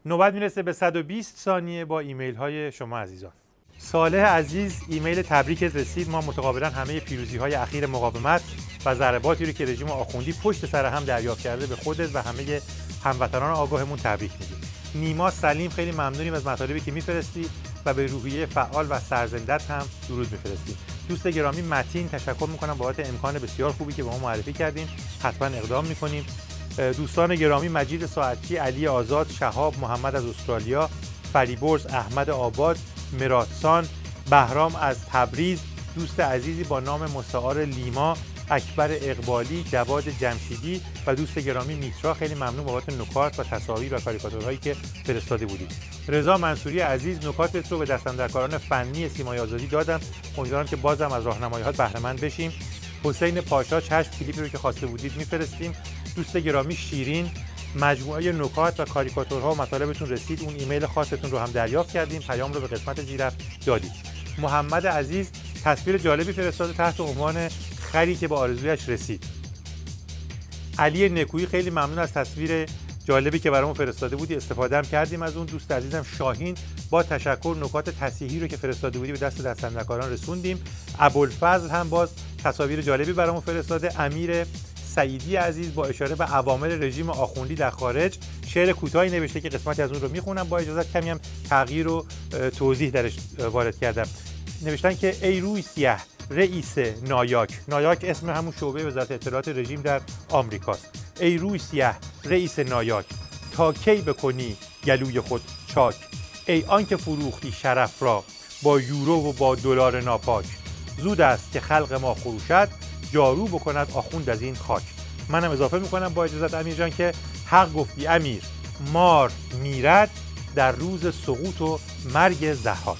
نوبت میرسه به 120 ثانیه با ایمیل های شما عزیزان. صالح عزیز ایمیل تبریکت رسید. ما متقابلا همه پیروزی های اخیر مقاومت و ضرباتی رو که رژیم آخوندی پشت سر هم دریافت کرده به خودت و همه هموطنان آگاهمون تبریک میگیم. نیما سلیم خیلی ممنونیم از مطالبی که میفرستی و به روحیه فعال و سرزندت هم درود میفرستیم. دوست گرامی متین تشکر میکنم بابت امکان بسیار خوبی که به ما معرفی کردین. حتما اقدام میکنیم. دوستان گرامی مجید ساعتی، علی آزاد، شهاب، محمد از استرالیا، فریبرز، احمد آباد، مرادسان، بهرام از تبریز، دوست عزیزی با نام مستعار لیما، اکبر اقبالی، جواد جمشیدی و دوست گرامی میترا، خیلی ممنون بابت نکات و تصاویر و کاریکاتورهایی که فرستاده بودید. رضا منصوری عزیز، نکاتت رو به دستاندرکاران فنی سیمای آزادی دادم. امیدوارم که بازم از راهنمایی‌هات بهره مند بشیم. حسین پاشا، چشم کلیپی رو که خواسته بودید میفرستیم. دوست گرامی شیرین، مجموعه نکات و کاریکاتورها و مطالبتون رسید. اون ایمیل خاصتون رو هم دریافت کردیم. پیام رو به قسمت زیر دادید. محمد عزیز تصویر جالبی فرستاده تحت عنوان خری که به آرزویش رسید. علی نکویی، خیلی ممنون از تصویر جالبی که برامون فرستاده بودی، استفاده هم کردیم از اون. دوست عزیزم شاهین، با تشکر نکات تصحیحی رو که فرستاده بودی به دست دستاندرکاران رسوندیم. ابوالفضل هم باز تصاویر جالبی برامون فرستاده. امیر سعیدی عزیز با اشاره به عوامل رژیم آخوندی در خارج شعر کوتاهی نوشته که قسمتی از اون رو میخونم. با اجازت کمی هم تغییر و توضیح درش وارد کردم. نوشتن که ای روی سیاه رئیس نایاک، نایاک اسم همون شعبه وزارت اطلاعات رژیم در آمریکاست. ای روی سیاه رئیس نایاک، تا کی بکنی گلوی خود چاک؟ ای آنکه فروختی شرف را با یورو و با دلار ناپاک، زود است که خلق ما خروشد، جارو بکند آخوند از این خاک. منم اضافه میکنم با اجازت امیر جان که حق گفتی امیر، مار میرد در روز سقوط و مرگ ضحاک.